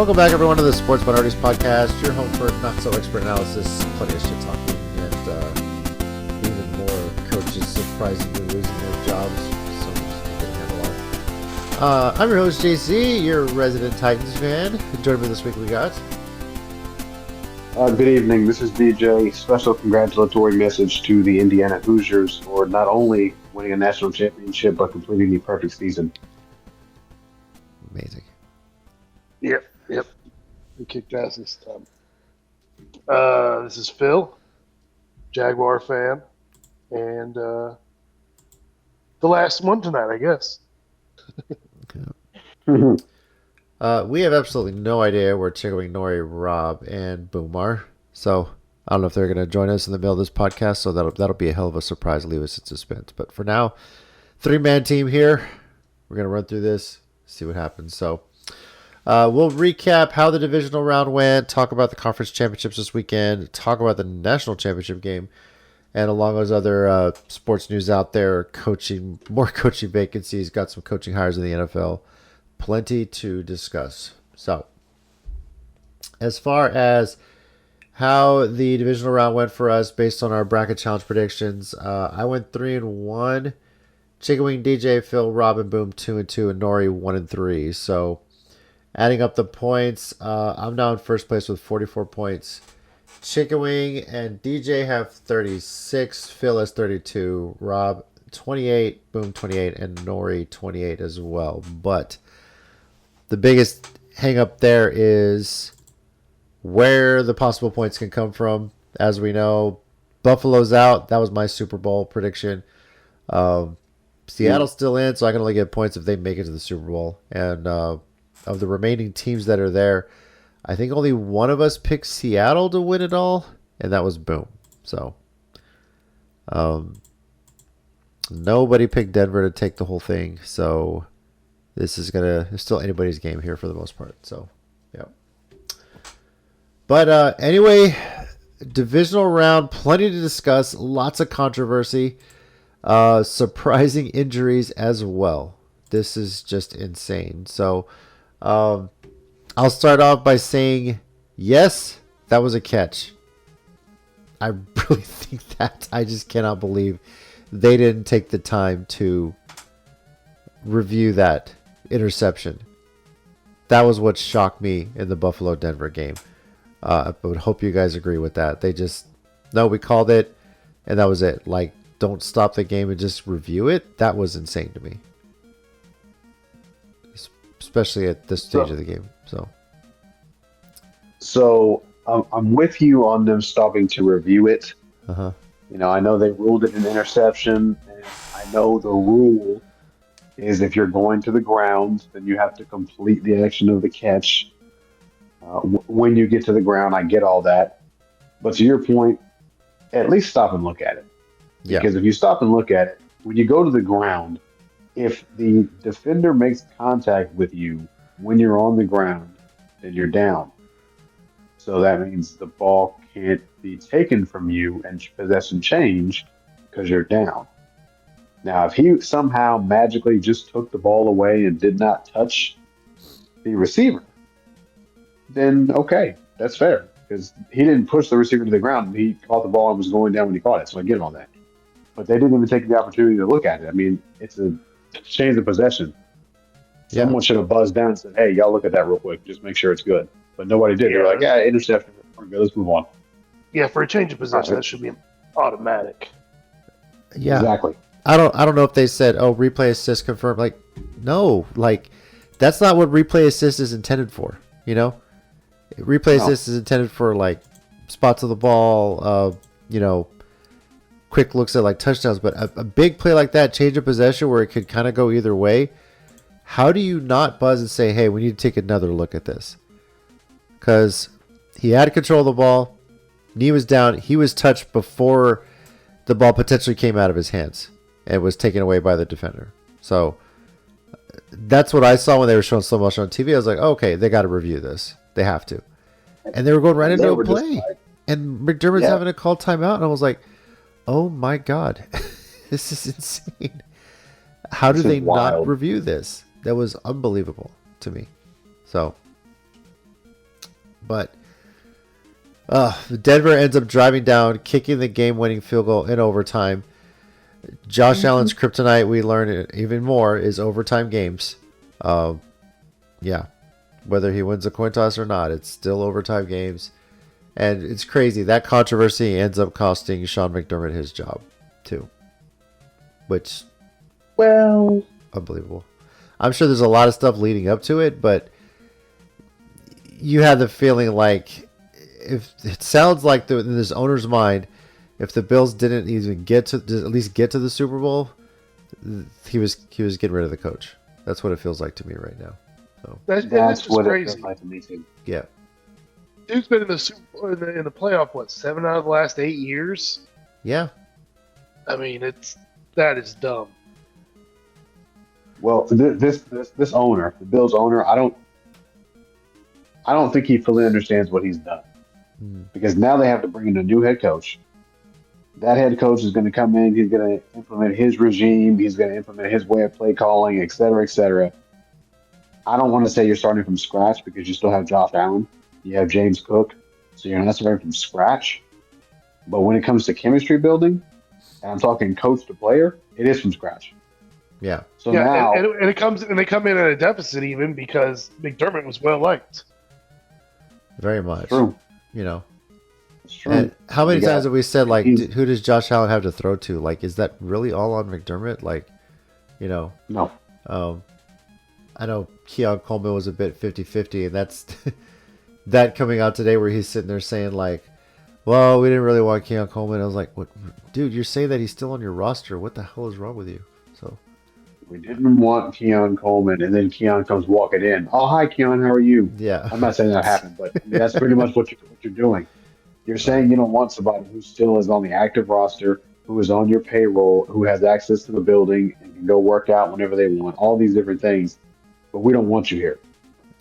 Welcome back, everyone, to the Sports Minorities Podcast, your home for not-so-expert analysis, plenty of shit-talking, and even more coaches surprisingly losing their jobs. So I'm just going to handle on. I'm your host, JC, your resident Titans fan. Joining me this week, we got... Good evening. This is DJ. Special congratulatory message to the Indiana Hoosiers for not only winning a national championship, but completing the perfect season. Amazing. Yep. We kicked ass this time. This is Phil, Jaguar fan, and the last one tonight, I guess. We have absolutely no idea where Chickawing, Nori, Rob, and Boom are. So I don't know if they're going to join us in the middle of this podcast. So that'll be a hell of a surprise. Leave us in suspense. But for now, 3-man team here. We're going to run through this, see what happens. So we'll recap how the divisional round went, talk about the conference championships this weekend, talk about the national championship game, and along those other sports news out there, more coaching vacancies, got some coaching hires in the NFL. Plenty to discuss. So, as far as how the divisional round went for us based on our bracket challenge predictions, I went 3-1. Chicken Wing, DJ, Phil, Robin, Boom 2-2, and Nori 1-3. So, adding up the points, I'm now in first place with 44 points. Chicken Wing and DJ have 36. Phil has 32. Rob 28. Boom 28, and Nori 28 as well. But the biggest hang up there is where the possible points can come from. As we know, Buffalo's out. That was my Super Bowl prediction. Seattle's still in, so I can only get points if they make it to the Super Bowl. And of the remaining teams that are there, I think only one of us picked Seattle to win it all, and that was Boom. So nobody picked Denver to take the whole thing. So it's still anybody's game here for the most part. So, yeah. But anyway, divisional round, plenty to discuss, lots of controversy, surprising injuries as well. This is just insane. So, I'll start off by saying, yes, that was a catch. I really think that. I just cannot believe they didn't take the time to review that interception. That was what shocked me in the Buffalo-Denver game. I would hope you guys agree with that. We called it, and that was it. Like, don't stop the game and just review it. That was insane to me. Especially at this stage of the game. So I'm with you on them stopping to review it. Uh-huh. I know they ruled it an interception, and I know the rule is if you're going to the ground, then you have to complete the action of the catch. When you get to the ground, I get all that. But to your point, at least stop and look at it. Yeah. Because if you stop and look at it, when you go to the ground, if the defender makes contact with you when you're on the ground, then you're down. So that means the ball can't be taken from you and possession change because you're down. Now, if he somehow magically just took the ball away and did not touch the receiver, then okay, that's fair. Because he didn't push the receiver to the ground. He caught the ball and was going down when he caught it, so I get him on that. But they didn't even take the opportunity to look at it. I mean, it's a change of possession. Yeah. Someone should have buzzed down and said, hey, y'all look at that real quick. Just make sure it's good. But nobody did. They're like, yeah, interception. We're good. Let's move on. Yeah, for a change of possession, that should be automatic. Yeah. Exactly. I don't know if they said, oh, replay assist confirmed. Like, no, like that's not what replay assist is intended for. Replay assist is intended for like spots of the ball, quick looks at like touchdowns. But a big play like that, change of possession where it could kind of go either way. How do you not buzz and say, hey, we need to take another look at this? Because he had control of the ball, knee was down, he was touched before the ball potentially came out of his hands and was taken away by the defender. So that's what I saw when they were showing slow motion on TV. I was like, okay, they got to review this. They have to. And they were going right into a play. And McDermott's having to call timeout. And I was like, oh my God, this is insane. How do they not review this? That was unbelievable to me. So But Denver ends up driving down, kicking the game-winning field goal in overtime. Josh Allen's kryptonite, we learn even more, is overtime games. Yeah, whether he wins a coin toss or not, it's still overtime games. And it's crazy. That controversy ends up costing Sean McDermott his job, too. Which, Well, unbelievable. I'm sure there's a lot of stuff leading up to it, but you have the feeling like, if it sounds like in this owner's mind, if the Bills didn't even get to at least get to the Super Bowl, he was getting rid of the coach. That's what it feels like to me right now. So That's that's just what it crazy. feels like to me too. yeah, Dude's been in the Super Bowl, in the playoff, what, 7 out of the last 8 years? yeah, I mean, that is dumb. Well, this owner, the Bills owner, I don't think he fully understands what he's done, because now they have to bring in a new head coach. That head coach is going to come in. He's going to implement his regime. He's going to implement his way of play calling, et cetera, et cetera. I don't want to say you're starting from scratch because you still have Josh Allen. You have James Cook. So you're not starting from scratch. But when it comes to chemistry building, and I'm talking coach to player, it is from scratch. yeah, So Yeah, now, and they come in at a deficit even because McDermott was well liked. very much. it's true. You know, It's true. and how many You got- times have we said, like, he's- who does Josh Allen have to throw to? Like, is that really all on McDermott? Like, you know, No. I know Keon Coleman was a bit 50-50, and that's that coming out today where he's sitting there saying, like, well, we didn't really want Keon Coleman. I was like, what, dude, you're saying that he's still on your roster. What the hell is wrong with you? So, We didn't want Keon Coleman, and then Keon comes walking in. Oh, hi, Keon. How are you? yeah. I'm not saying that happened, but I mean, that's pretty much what you're doing. You're saying you don't want somebody who still is on the active roster, who is on your payroll, who has access to the building and can go work out whenever they want, all these different things, but we don't want you here.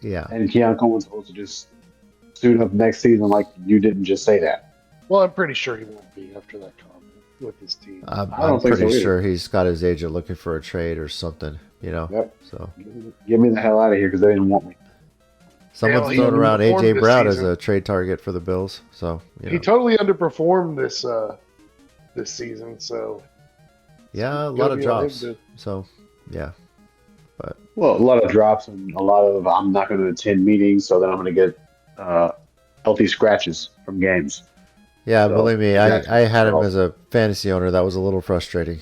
Yeah. And Keon Coleman's supposed to just suit up next season like you didn't just say that. Well, I'm pretty sure he won't be after that comment with his team. I'm don't think pretty so either. sure he's got his agent looking for a trade or something, you know? Yep. So, Get me the hell out of here because they didn't want me. someone's he throwing around underperformed A.J. this Brown as season. a trade target for the Bills. So, you He know. totally underperformed this season, so Yeah, a good lot of to be on him drops. to- So, yeah. Well, a lot of drops and a lot of I'm not going to attend meetings, so then I'm going to get healthy scratches from games. Yeah, So, believe me, that's- I had him so- as a fantasy owner. That was a little frustrating.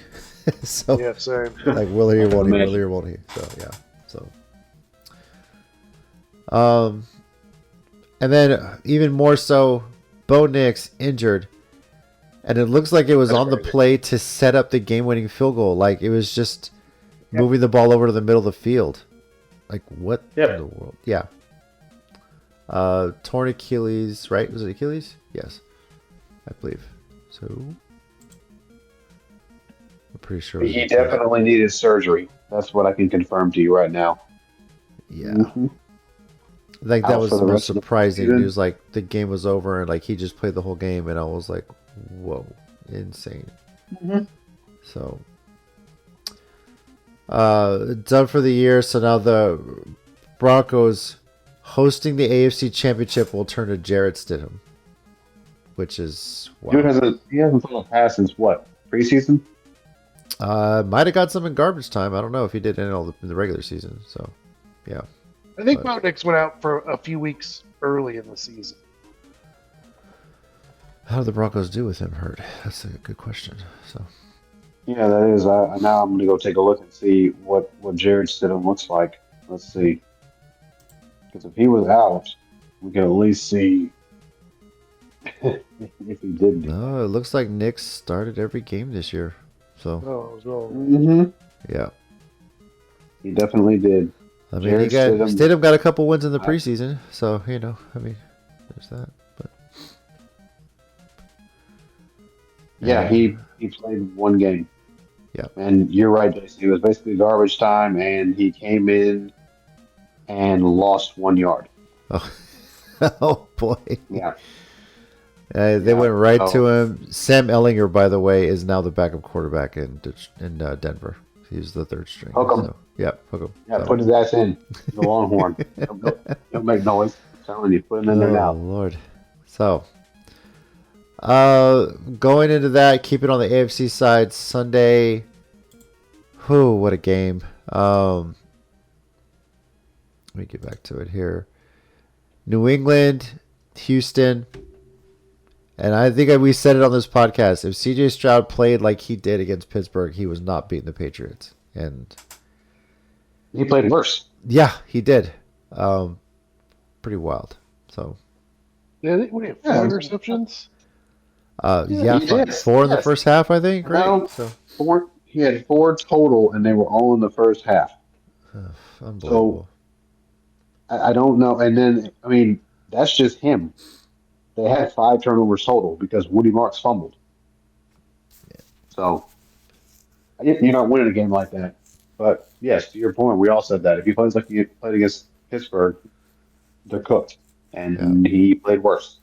So, Yeah, same. like, will he or won't he? Imagine. Will he or won't he? So, yeah. So, and then even more so, Bo Nix injured, and it looks like it was That's on the crazy. play to set up the game-winning field goal. Like, it was just moving the ball over to the middle of the field. Like, what Yep. in the world? Yeah. Torn Achilles, right? Was it Achilles? Yes, I believe. So, I'm pretty sure. it was He Achilles. definitely needed surgery. That's what I can confirm to you right now. Yeah. Mhm. Like, that Out was for the the most rest of the surprising season. news. Like, the game was over and, like, he just played the whole game, and I was like, whoa, insane. Mhm. So, done for the year. So now the Broncos hosting the AFC Championship will turn to Jarrett Stidham, which is wow. Dude he hasn't thrown a pass since what, preseason? Might have got some in garbage time. I don't know if he did in the regular season. So, yeah. I think Bo Nix went out for a few weeks early in the season. How do the Broncos do with him hurt? That's a good question. So, Yeah, that is. Now I'm going to go take a look and see what Jared Stidham looks like. Let's see. Because if he was out, we can at least see if he did. no, it looks like Nick started every game this year. So, Oh, I was wrong. Mm-hmm. yeah. He definitely did. I mean, Jarrett Stidham got a couple wins in the preseason, so you know, I mean, there's that. But Yeah, he played one game. Yeah. And you're right, Jason. It was basically garbage time, and he came in and lost 1 yard. oh, oh boy, Yeah. they went right so- to him. Sam Ellinger, by the way, is now the backup quarterback in Denver. He's the third string. Hook 'em. So, yeah, hook him. Yeah, So, put his ass in the Longhorn. He'll make noise. telling you, put him in there Oh now. Lord. So, going into that, keep it on the AFC side. Sunday. Whew, what a game. Let me get back to it here. New England, Houston, and I think we said it on this podcast. If CJ Stroud played like he did against Pittsburgh, he was not beating the Patriots. And He played worse. yeah, he did. Pretty wild. So, Yeah, what do you have, Yeah, 4 interceptions? yeah, he did. four in the Yes. first half, I think. Right. No, So, he had 4 total, and they were all in the first half. So unbelievable. I don't know. And then, I mean, that's just him. They had 5 turnovers total because Woody Marks fumbled. So you're not winning a game like that. But yes, to your point, we all said that. If he plays like he played against Pittsburgh, they're cooked. Yeah, And he played worse.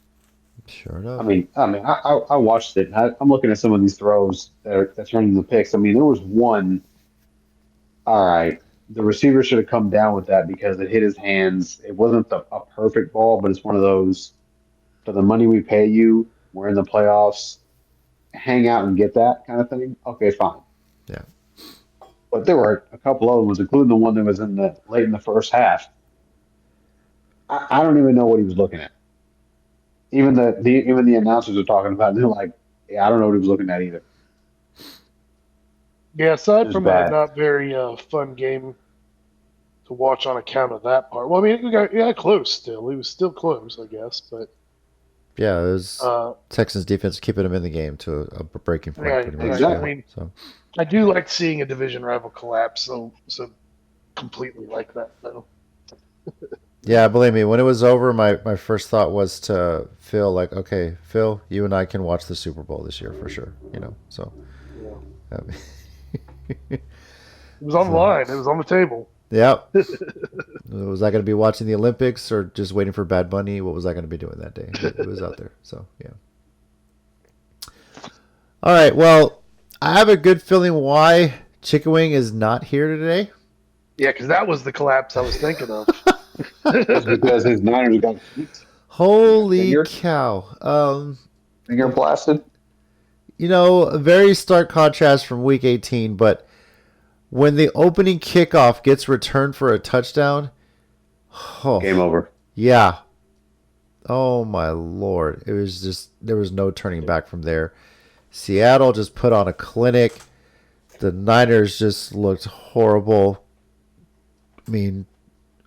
sure I enough. mean, I watched it. I'm looking at some of these throws that turn into picks. I mean, there was one. All right, the receiver should have come down with that because it hit his hands. It wasn't a perfect ball, but it's one of those for the money we pay you. We're in the playoffs. Hang out and get that kind of thing. Okay, fine. Yeah. But there were a couple other ones, including the one that was in the late in the first half. I don't even know what he was looking at. Even the announcers are talking about it. And they're like, yeah, I don't know what he was looking at either. Yeah, It aside was from a bad. not very fun game to watch on account of that part. Well, I mean, he got close still. He was still close, I guess. But Yeah, it was uh, Texans defense keeping him in the game to a breaking point, right, pretty much. right. I Yeah. Exactly. mean, So, I do like seeing a division rival collapse so completely like that, though. yeah, believe me, when it was over, my first thought was to Phil, like, okay, Phil, you and I can watch the Super Bowl this year for sure. So, Yeah. um, It was on the so line. It was on the table. yeah. Was I going to be watching the Olympics or just waiting for Bad Bunny? What was I going to be doing that day? It was out there. So, yeah. All right. Well, I have a good feeling why Chicken Wing is not here today. Yeah, because that was the collapse I was thinking of. It's because his Niners got kicked. He got Holy cow. finger blasted. A very stark contrast from week 18, but when the opening kickoff gets returned for a touchdown, Game oh, over. yeah. Oh, my Lord. It was just, there was no turning back from there. Seattle just put on a clinic. The Niners just looked horrible. I mean,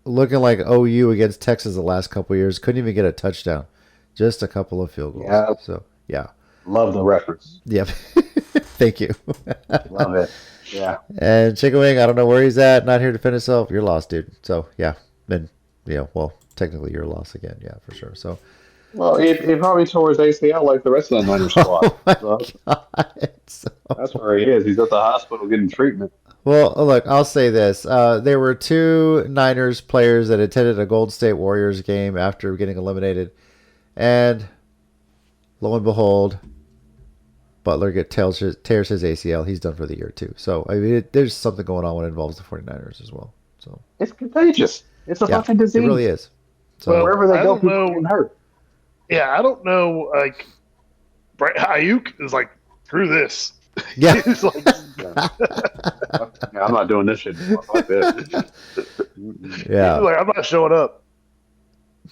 looking like OU against Texas the last couple of years. Couldn't even get a touchdown. Just a couple of field goals. Yeah, So, yeah. love the reference. Yep. Thank you. Love it. Yeah. And Chicken Wing, I don't know where he's at. Not here to defend himself. You're lost, dude. So, yeah. Then, well, technically you're lost again. Yeah, for sure. So, Well, he probably tore his ACL like the rest of the Niners squad. oh my So God. So, that's where he is. He's at the hospital getting treatment. well, look, I'll say this. There were two Niners players that attended a Golden State Warriors game after getting eliminated. And lo and behold, Butler tears his ACL. He's done for the year, too. So, I mean, there's something going on when it involves the 49ers as well. So, It's contagious. It's a yeah, fucking it disease. really is. So, Well, Wherever they I go, don't people know. getting hurt. Yeah, I don't know. Like, Ayuk is like, screw this. yeah. He's like, Yeah. Yeah, I'm not doing this shit. Fuck this. Mm-mm. he's Yeah. like, I'm not showing up.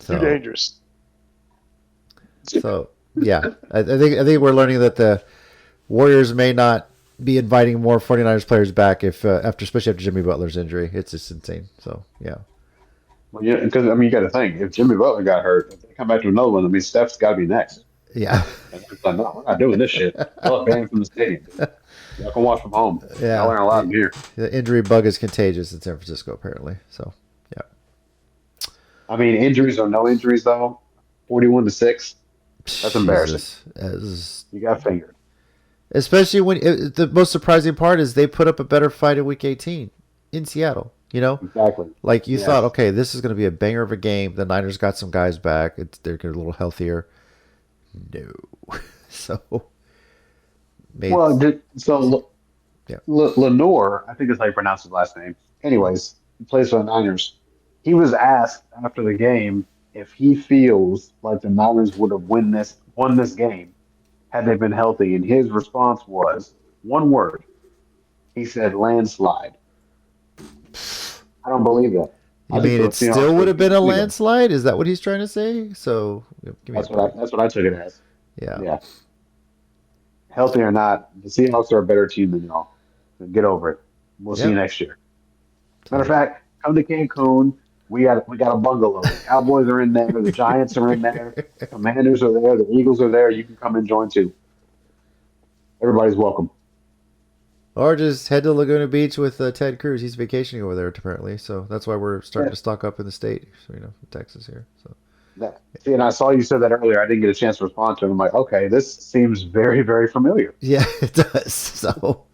Too So, dangerous. yeah. I think we're learning that the Warriors may not be inviting more 49ers players back especially after Jimmy Butler's injury. It's just insane. So, yeah. Well, yeah, because I mean, you got to think if Jimmy Butler got hurt, if they come back to another one, I mean, Steph's got to be next. Yeah. And it's like, no, we're not doing this shit. Y'all are banned from the stadium. Dude. Y'all can watch from home. Yeah. Y'all aren't allowed in here. The injury bug is contagious in San Francisco, apparently. So, yeah. I mean, injuries or no injuries though, 41-6. That's embarrassing. Jesus. That is- You got fingered. especially when the most surprising part is they put up a better fight in Week 18 in Seattle. Exactly. Like you Yes. thought, okay, this is going to be a banger of a game. The Niners got some guys back. They're getting a little healthier. No. So, made, Well, yeah. Lenore, I think is how you pronounce his last name. Anyways, he plays for the Niners. He was asked after the game if he feels like the Niners would have won this game had they been healthy. And his response was one word. He said landslide. I don't believe that. You I think mean the it still Seahawks would would have beat been a the Eagles. landslide? Is that what he's trying to say? So give me a break. That's what I took it as. Yeah. Yeah. Healthy or not, the Seahawks are a better team than y'all. So get over it. We'll see you Yep. next year. Matter of So fact, come to Cancun. We got a bungalow. The Cowboys are in there. The Giants are in there. The Commanders are there. The Eagles are there. You can come and join too. Everybody's welcome. or just head to Laguna Beach with Ted Cruz. He's vacationing over there apparently, so that's why we're starting Yeah. to stock up in the state. So Texas here. So See, and I saw you said that earlier. I didn't get a chance to respond to it. I'm like, okay, this seems very, very familiar. yeah, it does. So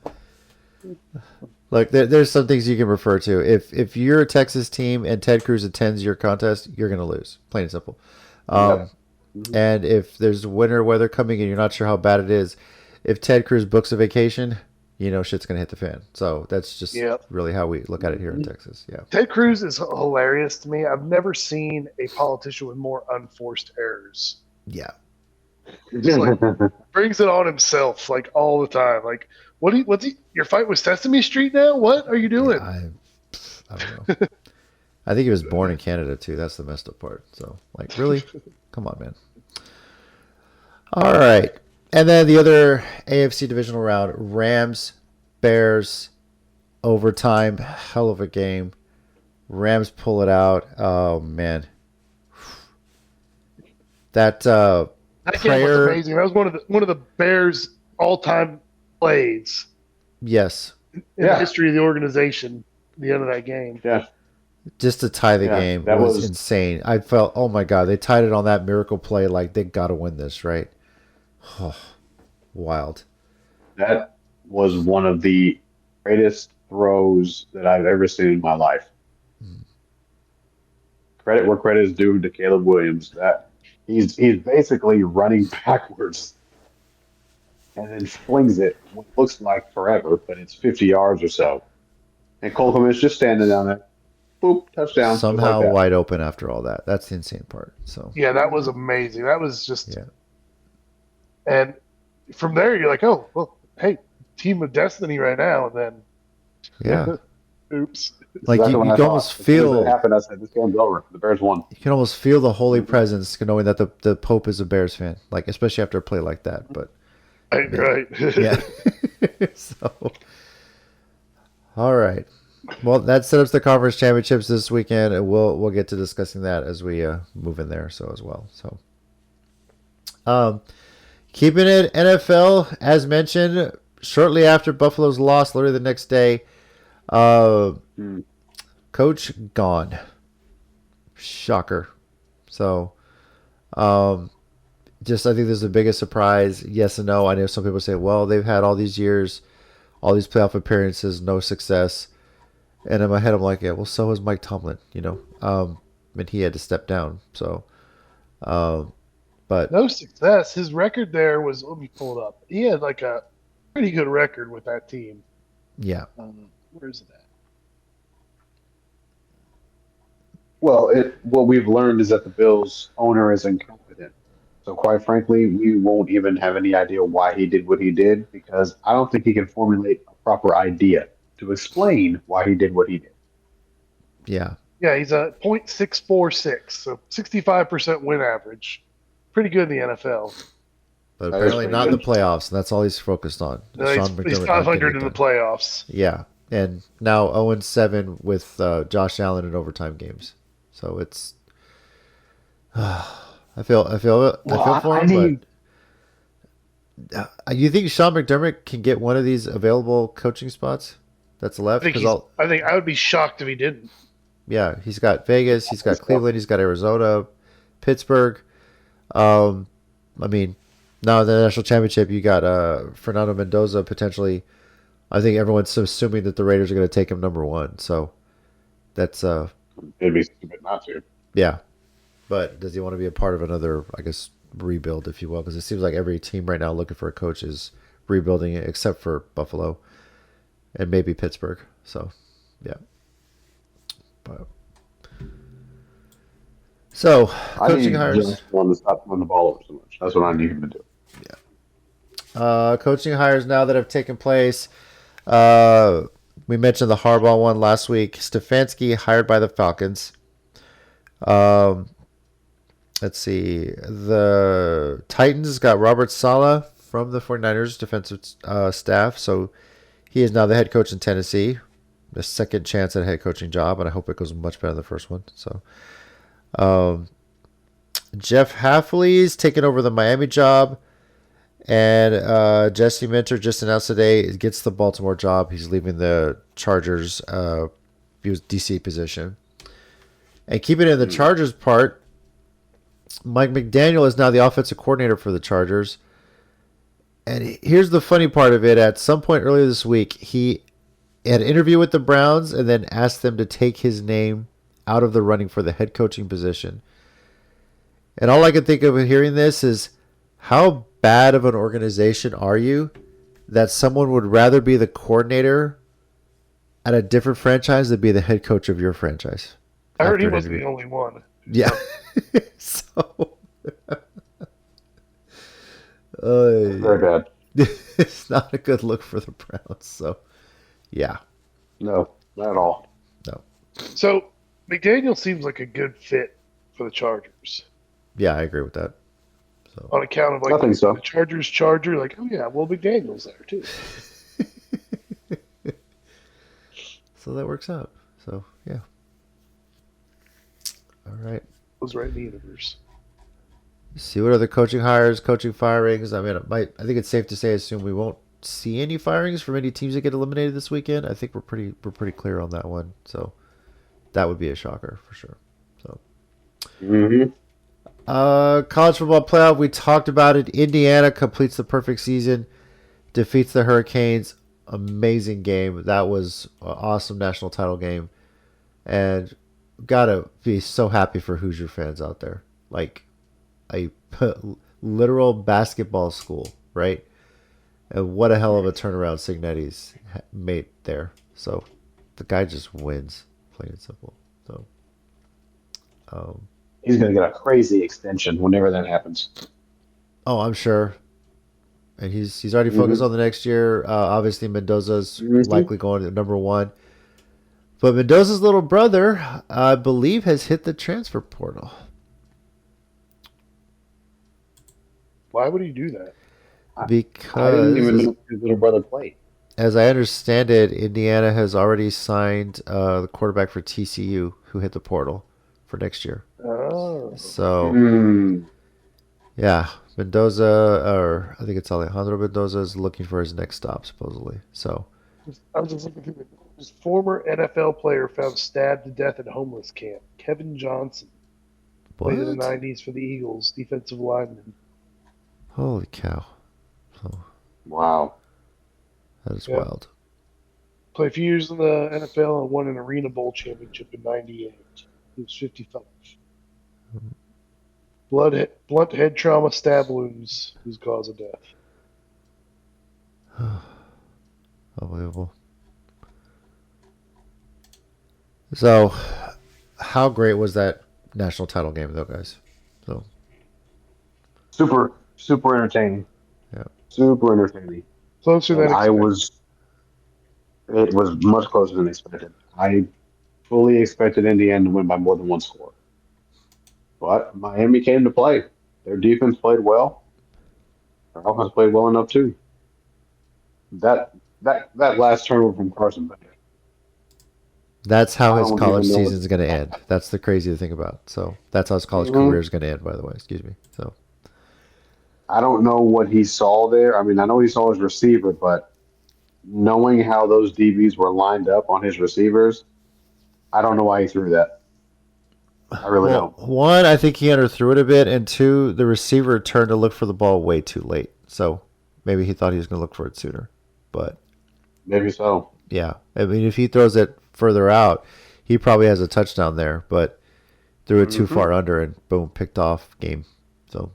look, there's some things you can refer to. If you're a Texas team and Ted Cruz attends your contest, you're going to lose. Plain and simple. Um, Yep. Mhm. and if there's winter weather coming and you're not sure how bad it is, if Ted Cruz books a vacation, shit's going to hit the fan. So that's just Yeah. really how we look at it here in Mhm. Texas. Yeah. Ted Cruz is hilarious to me. I've never seen a politician with more unforced errors. Yeah. Just like brings it on himself like all the time. Like, what's he? Your fight with Sesame Street now? What are you doing? I don't know. I think he was born in Canada too. That's the messed up part. So, like, really? Come on, man. All right. And then the other AFC divisional round, Rams, Bears, overtime, hell of a game. Rams pull it out. Oh man. That That game was prayer, amazing. That was one of the Bears' all time plays yes. in Yeah. the history of the organization. The end of that game. Yeah. Just to tie the Yeah, game that was was insane. I felt, oh my god, they tied it on that miracle play. Like they got to win this, right? Oh, wild. that was one of the greatest throws that I've ever seen in my life. Credit where credit is due to Caleb Williams. That he's basically running backwards and then flings it what looks like forever, but it's 50 yards or so. And Cole Kmet is just standing down there. Boop, touchdown, just like Somehow that. wide open after all that. That's the insane part. So Yeah, that was amazing. That was just, yeah, and from there you're like, oh well, hey, team of destiny right now. And then, yeah. oops. Like Exactly you what I can thought. almost As soon as it feel happened, I said, this game's over. The Bears won. you can almost feel the holy Mhm. presence knowing that the Pope is a Bears fan. Like especially after a play like that. But Right. yeah. So all right. Well, that sets up the conference championships this weekend, and we'll get to discussing that as we move in there. So as well. So, keeping it NFL as mentioned. Shortly after Buffalo's loss, literally the next day, Hmm. coach gone. Shocker. So, um, just I think this is the biggest surprise. Yes and no. I know some people say, well, they've had all these years, all these playoff appearances, no success. And in my head, I'm like, yeah, well, so has Mike Tomlin, and he had to step down. So, but No success. His record there was, let me pull it up. He had like a pretty good record with that team. yeah, Where is it at? Well, what we've learned is that the Bills owner is incompetent. So quite frankly, we won't even have any idea why he did what he did because I don't think he can formulate a proper idea to explain why he did what he did. yeah. Yeah, he's a .646, so 65% win average. Pretty good in the NFL. But That is apparently pretty not in the good. playoffs. And that's all he's focused on. No, Sean he's McDermott not getting 500 it in the done. playoffs. Yeah, and now 0-7 with Josh Allen in overtime games. So it's I feel for I him, need. but you think Sean McDermott can get one of these available coaching spots that's I left? think Because I think I would be shocked if he didn't. yeah, he's got Vegas, he's got Cleveland, he's got Arizona, Pittsburgh. Um, I mean, now in the national championship, you got Fernando Mendoza potentially. I think everyone's assuming that the Raiders are going to take him number one. So that's It'd be stupid not to. yeah. But does he want to be a part of another, I guess, rebuild, if you will? Because it seems like every team right now looking for a coach is rebuilding it, except for Buffalo and maybe Pittsburgh. So, yeah. But So, I coaching need hires. Josh Allen to stop throwing the ball over so much. That's what I need him to do. Coaching hires now that have taken place. Uh, we mentioned the Harbaugh one last week. Stefanski hired by the Falcons. Um, let's see. The Titans got Robert Saleh from the 49ers defensive staff. So he is now the head coach in Tennessee. The second chance at a head coaching job, and I hope it goes much better than the first one. So Jeff Hafley's taken over the Miami job. And Jesse Minter just announced today he gets the Baltimore job. He's leaving the Chargers DC position. And keeping it in the Chargers part, Mike McDaniel is now the offensive coordinator for the Chargers. And here's the funny part of it. At some point earlier this week, he had an interview with the Browns and then asked them to take his name out of the running for the head coaching position. And all I can think of hearing this is how bad of an organization are you that someone would rather be the coordinator at a different franchise than be the head coach of your franchise? I heard he after an wasn't the interview? only one. Yeah. So Very bad. it's not a good look for the Browns. So yeah, No, not at all. no, So McDaniel seems like a good fit for the Chargers yeah, I agree with that. So on account of I think so. the Chargers Charger. Like, oh yeah, well McDaniel's there too. so that works out. So yeah. All right. Was right in the universe. See what other coaching hires, coaching firings. I mean, I think it's safe to assume we won't see any firings from any teams that get eliminated this weekend. I think we're pretty clear on that one. So that would be a shocker for sure. So Mm-hmm. college football playoff, we talked about it. Indiana completes the perfect season, defeats the Hurricanes. Amazing game. That was an awesome national title game, and gotta be so happy for Hoosier fans out there. Like a literal basketball school, right? And what a hell of a turnaround Signetti's made there. So the guy just wins, plain and simple. So He's going to get a crazy extension whenever that happens. oh, I'm sure. And he's already focused on the next year. Obviously, Mendoza's likely going to number one. But Mendoza's little brother, I believe, has hit the transfer portal. Why would he do that? I didn't even Because, know his little brother played. as I understand it, Indiana has already signed the quarterback for TCU who hit the portal for next year. Oh, So, Mm. yeah, Mendoza, or I think it's Alejandro Mendoza, is looking for his next stop, supposedly. So, I was just looking through his former NFL player found stabbed to death at homeless camp. Kevin Johnson played in the what? '90s for the Eagles, defensive lineman. Holy cow. So, Wow. that is Yeah. wild. Played a few years in the NFL and won an Arena Bowl championship in '98. He was 55. Blunt head trauma, stab wounds, whose cause of death. Unbelievable. So, how great was that national title game, though, guys? So, Super, super entertaining. yeah. Super entertaining. Closer And than expected. it was much closer than expected. I fully expected Indiana to win by more than one score. But Miami came to play. Their defense played well. Their offense played well enough too. That last turnover from Carson Beck. That's how I his don't college even know season is going to end. That's the crazy thing about. So, that's how his college Mhm. career is going to end, by the way. Excuse me. So, I don't know what he saw there. I mean, I know he saw his receiver, but knowing how those DBs were lined up on his receivers, I don't know why he threw that. I really well, don't. one, I think he underthrew it a bit, and two, the receiver turned to look for the ball way too late. So, maybe he thought he was going to look for it sooner. But, Maybe so. yeah. I mean, if he throws it further out, he probably has a touchdown there, but threw it too far under and boom, picked off game. So,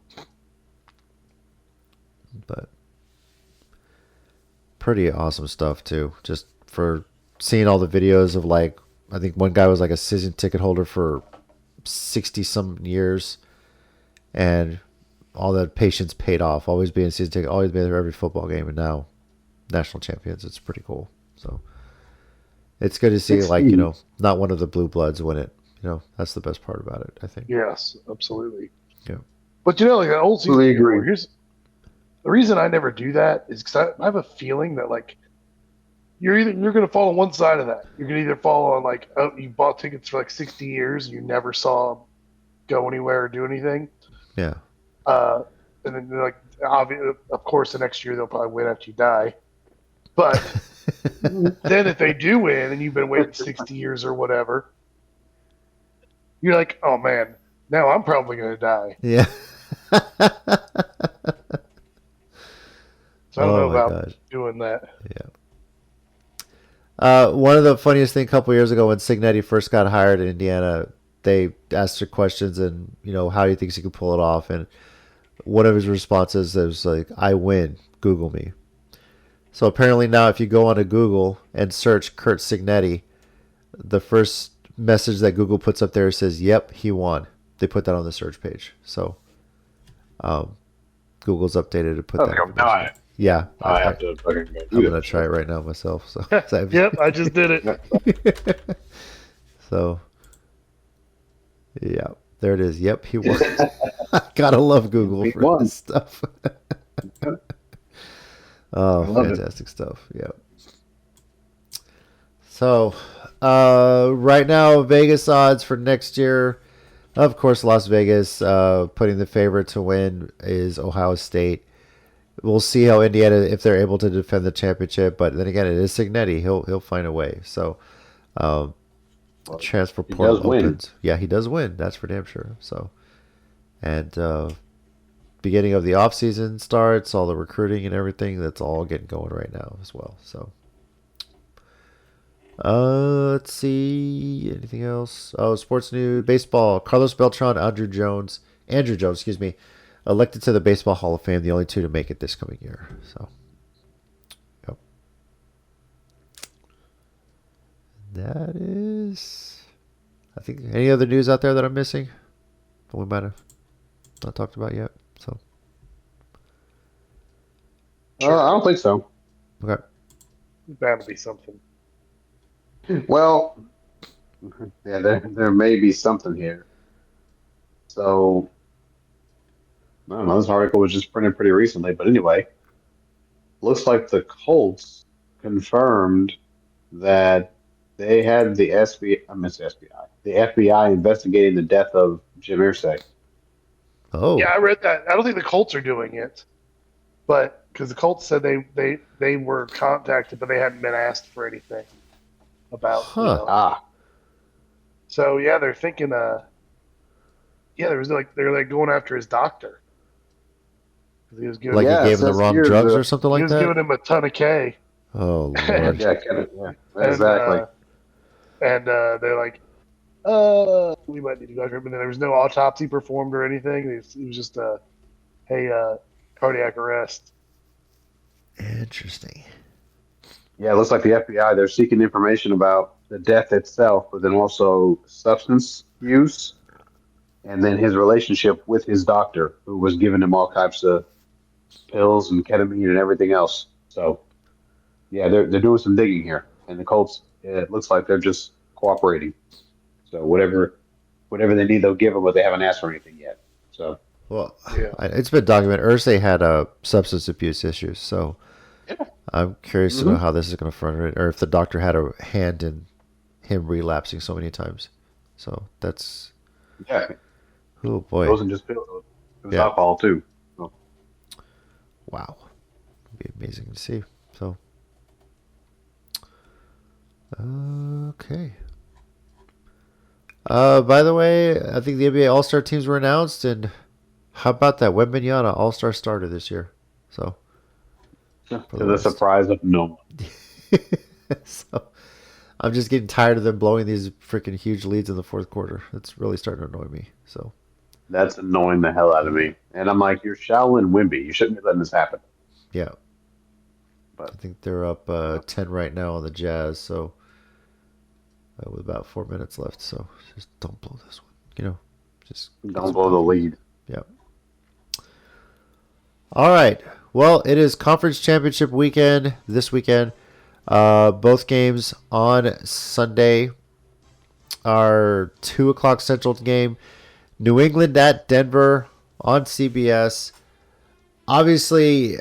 but pretty awesome stuff too. Just for seeing all the videos of like, I think one guy was like a season ticket holder for 60 some years, and all that patience paid off. Always being season ticket, always being there every football game, and now national champions. It's pretty cool. So it's good to see, like, 60. not one of the blue bloods win it. That's the best part about it, I think. Yes, absolutely. Yeah. But like that old season Fully ticket agree. war, here's the reason I never do that is because I have a feeling that like you're going to fall on one side of that. You're going to either fall on like, oh, you bought tickets for like 60 years and you never saw them go anywhere or do anything. Yeah. And then like of course the next year they'll probably win after you die. But then if they do win and you've been waiting 60 years or whatever, you're like, oh man, now I'm probably going to die. Yeah. So I don't know Oh my about gosh. doing that. Yeah. One of the funniest things a couple years ago when Signetti first got hired in Indiana, they asked her questions and, how do you think he could pull it off? And one of his responses was like, I win. Google me. So apparently now if you go onto Google and search Kurt Signetti, the first message that Google puts up there says, yep, he won. They put that on the search page. So Google's updated to put that Okay, now information. Yeah. I have to fucking go I'm do going to that. try it right now myself. So, Yep, I just did it. So, yeah, there it is. Yep, he won. Gotta love Google He for won. this stuff. I Oh, love it. fantastic stuff. Yeah. So, right now, Vegas odds for next year. Of course, Las Vegas putting the favorite to win is Ohio State. We'll see how Indiana, if they're able to defend the championship. But then again, it is Signetti. He'll find a way. So, transfer he portal does win. opens. Yeah, he does win. That's for damn sure. So, and beginning of the off season starts, all the recruiting and everything. That's all getting going right now as well. So, let's see anything else. Oh, sports news, baseball. Carlos Beltran, Andrew Jones, excuse me, elected to the Baseball Hall of Fame. The only two to make it this coming year. So, yep. That is, I think, any other news out there that I'm missing that we might have not talked about yet. So, I don't think so. okay. That'll be something. Well, yeah, there may be something here. So, I don't know. This article was just printed pretty recently, but anyway, looks like the Colts confirmed that they had the SBI, I miss FBI, the FBI investigating the death of Jim Irsay. Oh, Yeah, I read that. I don't think the Colts are doing it, but because the Colts said they were contacted, but they hadn't been asked for anything about. Huh. Ah, So yeah, they're thinking. Yeah, they're like going after his doctor. 'Cause he was giving like Yeah, he it gave him the says wrong here drugs the- or something he like was that. giving him a ton of K. Oh yeah, lord. yeah, exactly. And they're like, we might need to go after him. And then there was no autopsy performed or anything. It was just cardiac arrest. Interesting. Yeah, it looks like the FBI, they're seeking information about the death itself, but then also substance use, and then his relationship with his doctor, who was giving him all types of pills and ketamine and everything else. So, yeah, they're doing some digging here, and the Colts, it looks like they're just cooperating. So whatever they need, they'll give them, but they haven't asked for anything yet. So, Well, Yeah. it's been documented. Ursay had substance abuse issues, so yeah. I'm curious to know how this is going to front it, or if the doctor had a hand in him relapsing so many times. So that's Yeah, oh it boy, wasn't just pills; it was Yeah. alcohol too. So, wow, it'd be amazing to see. So okay. By the way, I think the NBA All Star teams were announced, and how about that Wembanyama All Star starter this year? So. to the the West. surprise of no one. So I'm just getting tired of them blowing these freaking huge leads in the fourth quarter. It's really starting to annoy me. So That's annoying the hell out of me. And I'm like, you're Shaolin Wimby. You shouldn't be letting this happen. yeah, I But think they're up 10 right now on the Jazz. So with about 4 minutes left, so just don't blow this one. just get Don't some blow the confidence. lead. Yep. All right. Well, it is conference championship weekend this weekend. Both games on Sunday. Our 2 o'clock Central game. New England at Denver on CBS. Obviously,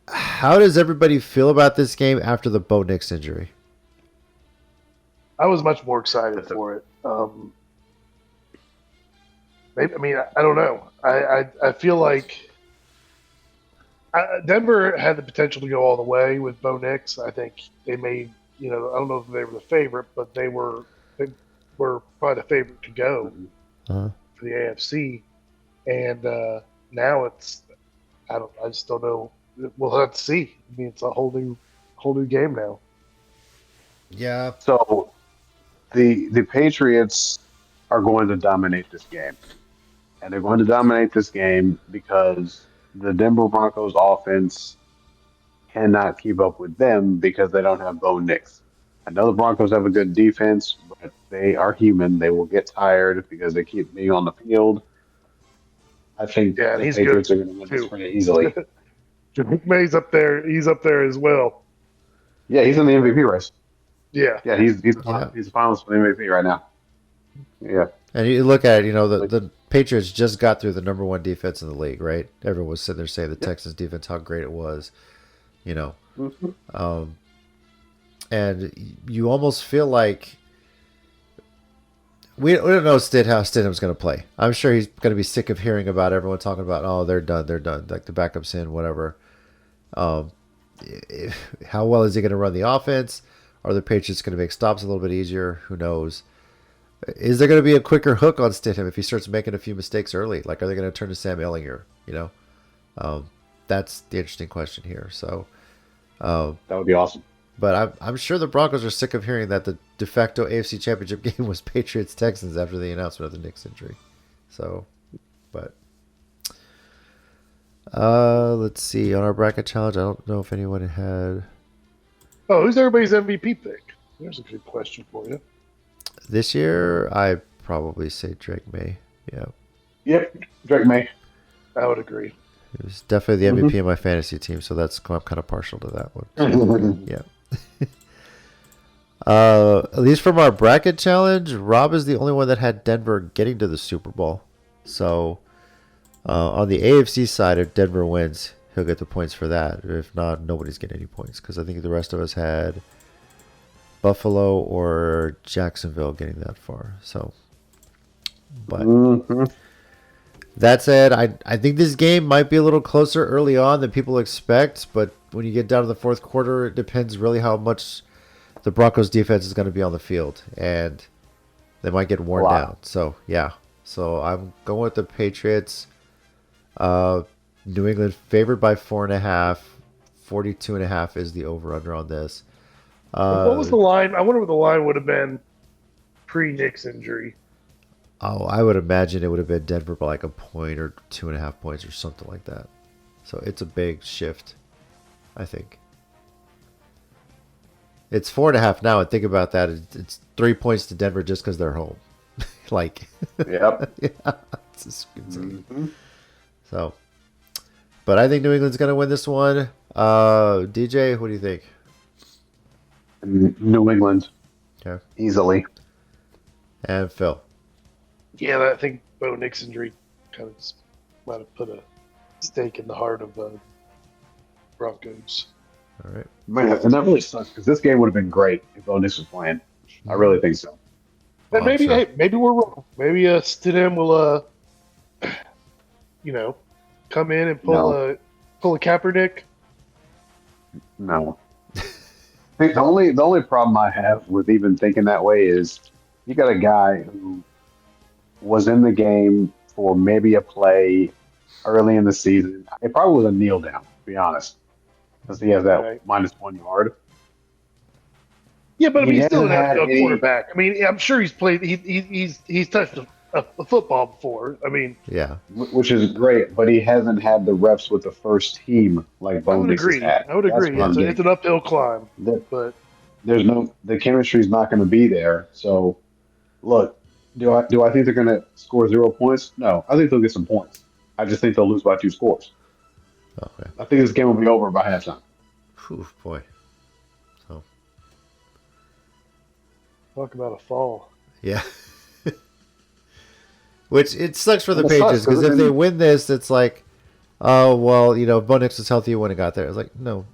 how does everybody feel about this game after the Bo Nix injury? I was much more excited for it. Maybe, I mean, I don't know. I feel like Denver had the potential to go all the way with Bo Nix. I think they made, I don't know if they were the favorite, but they were probably the favorite to go Uh-huh. for the AFC. And now I just don't know. We'll have to see. I mean, it's a whole new game now. Yeah. So the Patriots are going to dominate this game. And they're going to dominate this game because the Denver Broncos offense cannot keep up with them because they don't have Bo Nix. I know the Broncos have a good defense, but they are human. They will get tired because they keep being on the field. I think Yeah, and the he's good Patriots are going to win this too. pretty easily. May's up there. He's up there as well. Yeah, he's in the MVP race. Yeah. Yeah, he's Yeah. he's a finalist for the MVP right now. Yeah. And you look at it, the Patriots just got through the number one defense in the league, right? Everyone was sitting there saying the Texans defense, how great it was, Mhm. and you almost feel like we don't know how Stidham's going to play. I'm sure he's going to be sick of hearing about everyone talking about, oh, they're done, like the backup's in, whatever. How well is he going to run the offense? Are the Patriots going to make stops a little bit easier? Who knows? Is there going to be a quicker hook on Stidham if he starts making a few mistakes early? Like, are they going to turn to Sam Ellinger? That's the interesting question here. So, That would be awesome. but I'm sure the Broncos are sick of hearing that the de facto AFC Championship game was Patriots Texans after the announcement of the Knicks injury. So, but let's see on our bracket challenge. I don't know if anyone had Oh, who's everybody's MVP pick? There's a good question for you. this year. I probably say Drake May. Yeah, Yep. Drake May. I would agree. he was definitely the MVP of my fantasy team, so I'm kind of partial to that one. Yeah. At least from our bracket challenge, Rob is the only one that had Denver getting to the Super Bowl. So on the AFC side, if Denver wins, he'll get the points for that. If not, nobody's getting any points because I think the rest of us had Buffalo or Jacksonville getting that far. So, but Mhm. that said, I think this game might be a little closer early on than people expect. But when you get down to the fourth quarter, it depends really how much the Broncos defense is going to be on the field, and they might get worn A lot. down. So yeah, so I'm going with the Patriots. New England favored by 4.5. 42.5 is the over/under on this. What was the line? I wonder what the line would have been pre-Nick's injury. Oh, I would imagine it would have been Denver by like a point or 2.5 points or something like that. So it's a big shift, I think. It's 4.5 now, and think about that. It's 3 points to Denver just because they're home. Like, Yep. yeah, it's just insane. Mhm. So, but I think New England's going to win this one. DJ, what do you think? New England Okay. easily. And Phil. Yeah, I think Bo Nick's injury kind of just might have put a stake in the heart of Broncos. All right. Man, and that really sucks because this game would have been great if Bo Nix was playing. I really think so. And Oh, maybe, sure. hey, maybe we're wrong. Maybe Stidham will, come in and pull a Kaepernick. No. The only problem I have with even thinking that way is you got a guy who was in the game for maybe a play early in the season. It probably was a kneel down, to be honest, because he has that Right. -1 yard. Yeah, but I mean, He he's still an hasn't had NFL any- quarterback. I mean, I'm sure he's played. He's touched a football before. I mean, Yeah. Which is great, but he hasn't had the reps with the first team like I Bo would Nix has agree. had. I would That's agree. what I'm It's getting an uphill climb, at. but The chemistry's not going to be there. So, look, Do I think they're going to score 0 points? No, I think they'll get some points. I just think they'll lose by 2 scores. Okay. I think this game will be over by halftime. Whew, boy. So Talk about a fall. yeah. Which it sucks for the And it sucks Patriots because because if they win this, it's like, oh well, if Bo Nix was healthy, you wouldn't have got there. It's like no,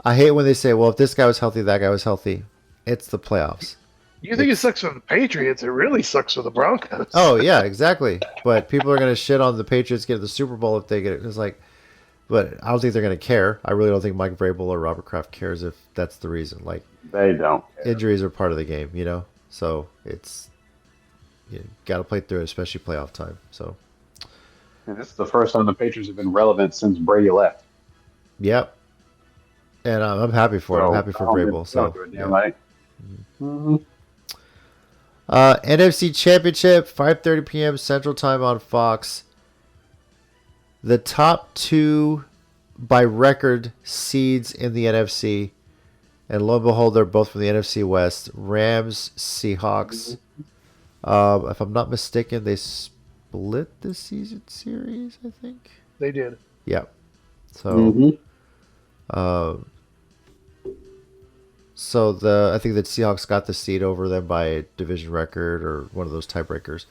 I hate when they say, well, if this guy was healthy, that guy was healthy. It's the playoffs. You think it sucks for the Patriots? It really sucks for the Broncos. Oh yeah, exactly. But people are gonna shit on the Patriots getting the Super Bowl if they get it. It's like, but I don't think they're gonna care. I really don't think Mike Vrabel or Robert Kraft cares if that's the reason. Like they don't care. injuries are part of the game, So it's got to play through it, especially playoff time. So And this is the first time the Patriots have been relevant since Brady left. yep, and I'm happy for it. I'm So happy for I don't Vrabel. So do it, yeah. damn right. Mm-hmm. NFC Championship, 5:30 p.m. Central Time on Fox. The top two by record seeds in the NFC, and lo and behold, they're both from the NFC West. Rams, Seahawks. If I'm not mistaken, they split the season series, I think. They did. Yep. So, Mm-hmm. I think that Seahawks got the seed over them by a division record or one of those tiebreakers.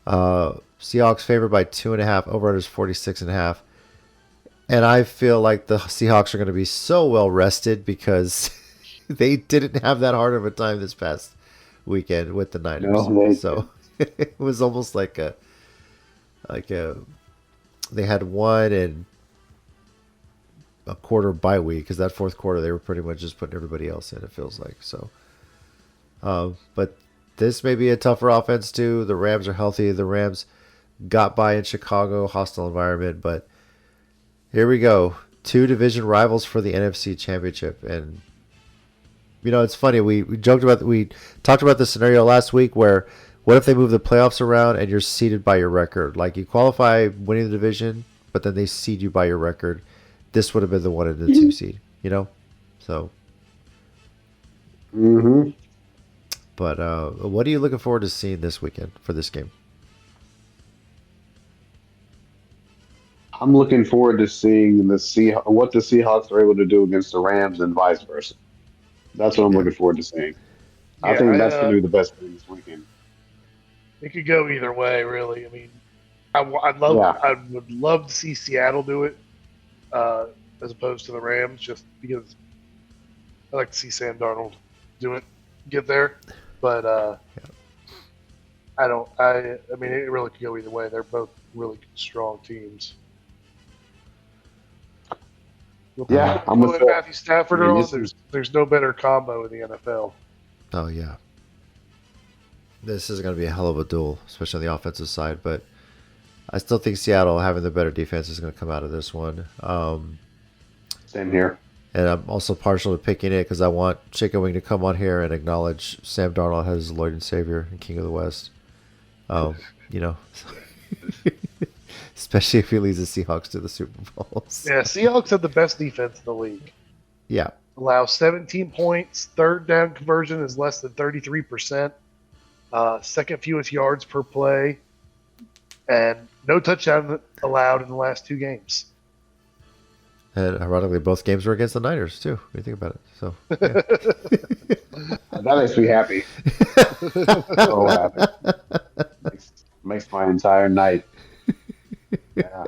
Seahawks favored by 2.5. Over is 46.5. And I feel like the Seahawks are going to be so well rested because they didn't have that hard of a time this past weekend with the Niners. No, So it was almost like a they had one and a quarter bye week because that fourth quarter they were pretty much just putting everybody else in. It feels like so. But this may be a tougher offense too. The Rams are healthy. The Rams got by in Chicago, hostile environment, but here we go. Two division rivals for the NFC Championship, and it's funny. We talked about the scenario last week where what if they move the playoffs around and you're seeded by your record? Like you qualify winning the division, but then they seed you by your record. This would have been the 1 and the 2 seed, So, Mm-hmm. but what are you looking forward to seeing this weekend for this game? I'm looking forward to seeing what the Seahawks are able to do against the Rams and vice versa. That's what I'm Yeah. looking forward to seeing. I Yeah, think that's going to be the best thing this weekend. it could go either way, really. I mean, I would love to see Seattle do it as opposed to the Rams, just because I like to see Sam Darnold do it, get there. But I don't. I mean, it really could go either way. They're both really strong teams. Yeah, I'm with With that. Matthew Stafford. I mean, There's no better combo in the NFL. Oh yeah, this is going to be a hell of a duel, especially on the offensive side. But I still think Seattle, having the better defense, is going to come out of this one. Same here. And I'm also partial to picking it because I want Chicken Wing to come on here and acknowledge Sam Darnold as his Lord and Savior and King of the West. Especially if he leads the Seahawks to the Super Bowls. Yeah, Seahawks have the best defense in the league. Yeah. Allow 17 points. Third down conversion is less than 33%. Second fewest yards per play. And no touchdown allowed in the last 2 games. And ironically, both games were against the Niners, too, when you think about it. So, yeah. That makes me happy. So happy. Makes my entire night. Yeah.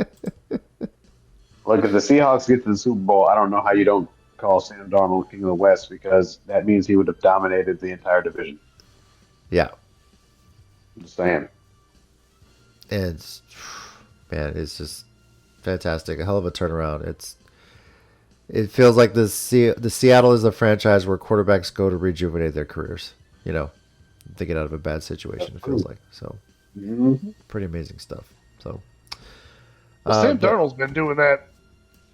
Look, if the Seahawks get to the Super Bowl, I don't know how you don't call Sam Darnold King of the West because that means he would have dominated the entire division. Yeah. I'm just saying. And, man, it's just fantastic. A hell of a turnaround. It feels like the Seattle is the franchise where quarterbacks go to rejuvenate their careers. They get out of a bad situation, it feels like. So, pretty amazing stuff. So, Sam Darnold's been doing that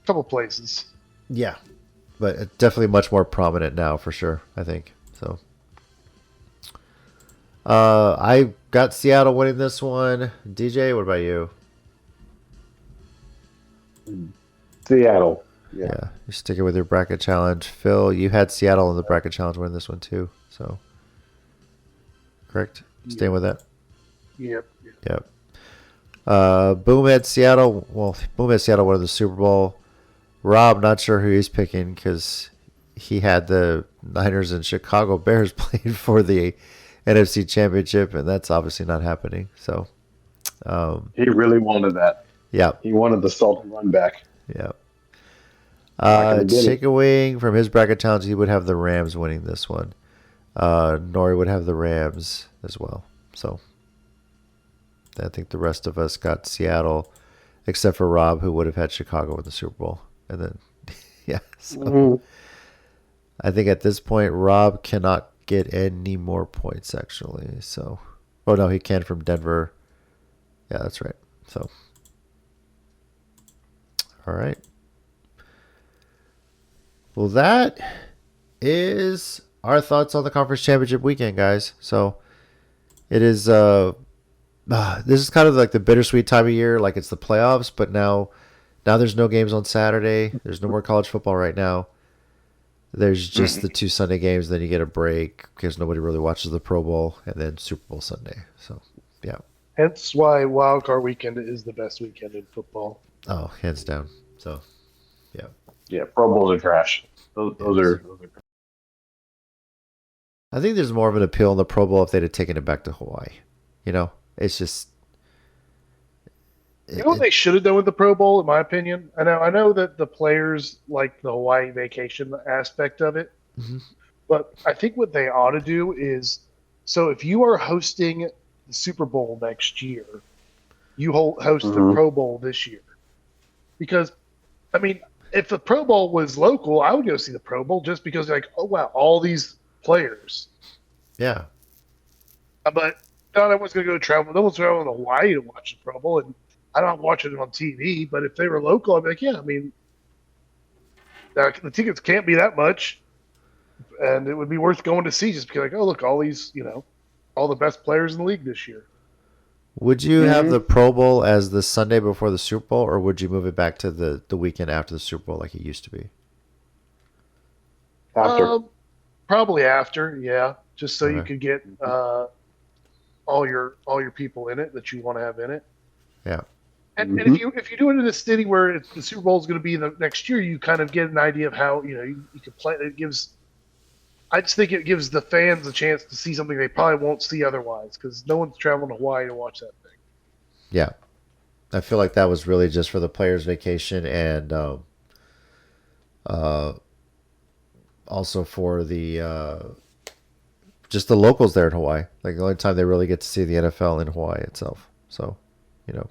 a couple places. Yeah, but it's definitely much more prominent now for sure, I think. So, I got Seattle winning this one. DJ, what about you? Seattle. Yeah, you're sticking with your bracket challenge. Phil, you had Seattle in the bracket challenge winning this one too. So, correct? Staying with that? Yep. Yep. Boom at Seattle. Well, Boom at Seattle won the Super Bowl. Rob, not sure who he's picking because he had the Niners and Chicago Bears playing for the NFC Championship, and that's obviously not happening. So, He really wanted that. yeah, He wanted the Sultan run back. yeah. Not gonna get it. Chicken Wing from his bracket challenge, he would have the Rams winning this one. Nori would have the Rams as well. So, I think the rest of us got Seattle, except for Rob, who would have had Chicago in the Super Bowl. And then, yeah. So I think at this point, Rob cannot get any more points, actually. So, oh, no, he can from Denver. Yeah, that's right. So, all right. Well, that is our thoughts on the conference championship weekend, guys. So, it is, this is kind of like the bittersweet time of year. Like it's the playoffs, but now there's no games on Saturday. There's no more college football right now. There's just the 2 Sunday games. Then you get a break because nobody really watches the Pro Bowl, and then Super Bowl Sunday. So, yeah. Hence why Wild Card Weekend is the best weekend in football. Oh, hands down. So, yeah. Yeah, Pro Bowls are trash. Those are. I think there's more of an appeal in the Pro Bowl if they'd have taken it back to Hawaii. You know, it's just. You know what they should have done with the Pro Bowl, in my opinion? I know that the players like the Hawaii vacation aspect of it, but I think what they ought to do is, so if you are hosting the Super Bowl next year, you host the Pro Bowl this year. Because, I mean, if the Pro Bowl was local, I would go see the Pro Bowl just because, like, oh, wow, all these players. Yeah. But not everyone's going to go travel. No one's traveling to Hawaii to watch the Pro Bowl, and I don't watch it on TV, but if they were local, I'd be like, yeah, I mean, the tickets can't be that much, and it would be worth going to see just because, like, oh, look, all these, all the best players in the league this year. Would you have the Pro Bowl as the Sunday before the Super Bowl, or would you move it back to the weekend after the Super Bowl like it used to be? After. Probably after, yeah, just so you Okay. could get all your people in it that you want to have in it. Yeah. And if you do it in a city where the Super Bowl is going to be the next year, you kind of get an idea of how you can play. I just think it gives the fans a chance to see something they probably won't see otherwise because no one's traveling to Hawaii to watch that thing. Yeah. I feel like that was really just for the players' vacation and also for the just the locals there in Hawaii. Like the only time they really get to see the NFL in Hawaii itself. So, Yeah.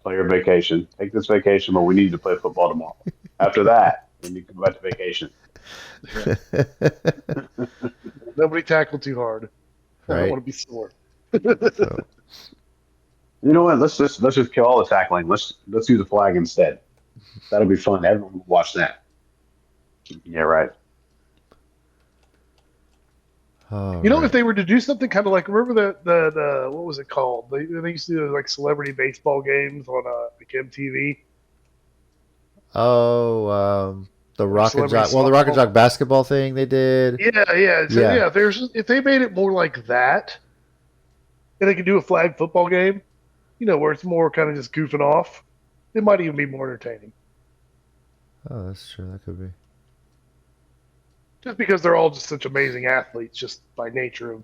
Player vacation. Take this vacation, but we need to play football tomorrow. After that, then you can go back to vacation. Nobody tackled too hard. I Right. don't want to be sore. So, You know what? Let's just kill all the tackling. Let's use the flag instead. That'll be fun. Everyone will watch that. Yeah, right. If they were to do something kind of like, remember the what was it called? They used to do like celebrity baseball games on like MTV. the Rock and Celebrity Jock. Well, the Rock and softball. Jock basketball thing they did. Yeah. So, Yeah. if they made it more like that, and they could do a flag football game, where it's more kind of just goofing off, it might even be more entertaining. Oh, that's true. That could be. Just because they're all just such amazing athletes, just by nature of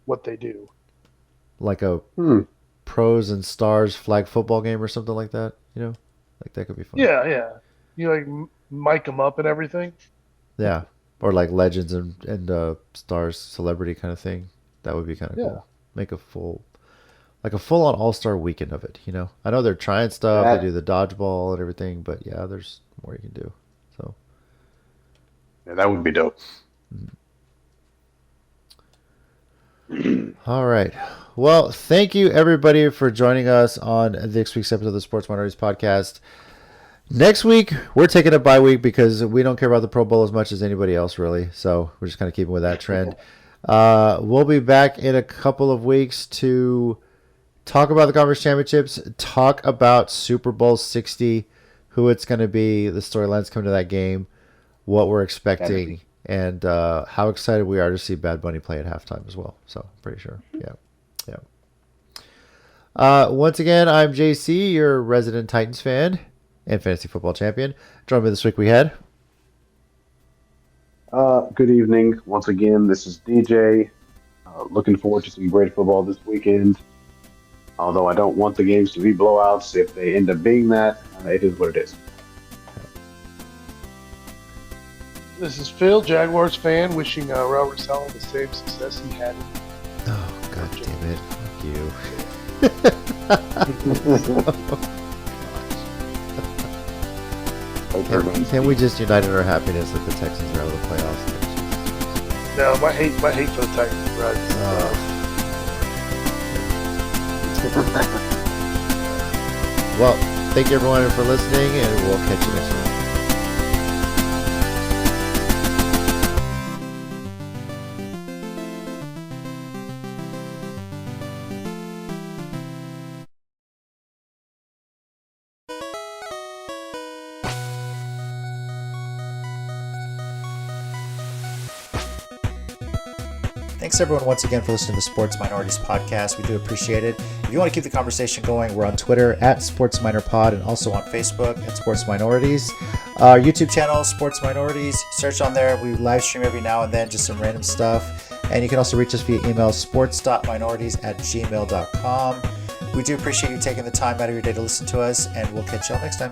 what they do. Like a pros and stars flag football game or something like that. Like that could be fun. Yeah. You like mic them up and everything. Yeah. Or like legends and stars celebrity kind of thing. That would be kind of Yeah. cool. Make a full on all-star weekend of it, I know they're trying stuff, Yeah. they do the dodgeball and everything, but yeah, there's more you can do. So, Yeah, that would be dope. all right. Well, thank you everybody for joining us on this week's episode of the Sports Minorities Podcast. Next week, we're taking a bye week because we don't care about the Pro Bowl as much as anybody else, really. So we're just kind of keeping with that trend. We'll be back in a couple of weeks to talk about the conference championships, talk about Super Bowl 60, who it's going to be, the storylines coming to that game, what we're expecting, and how excited we are to see Bad Bunny play at halftime as well. So I'm pretty sure. Yeah. Yeah. Once again, I'm JC, your resident Titans fan and fantasy football champion. Join me this week we had. Good evening. Once again, this is DJ. Looking forward to some great football this weekend. Although I don't want the games to be blowouts, if they end up being that, it is what it is. This is Phil, Jaguars fan, wishing Robert Saleh the same success he had. Oh, God damn it. Fuck you. Can we just unite in our happiness that the Texans are out of the playoffs? No, my hate for the Titans runs. Well, thank you everyone for listening, and we'll catch you next week. Thanks everyone once again for listening to the Sports Minorities podcast. We do appreciate it. If you want to keep the conversation going, we're on Twitter at Sports Minor Pod and also on Facebook at Sports Minorities. Our YouTube channel, Sports Minorities. Search on there. We live stream every now and then, just some random stuff. And you can also reach us via email, sports.minorities@gmail.com. We do appreciate you taking the time out of your day to listen to us, and we'll catch y'all next time.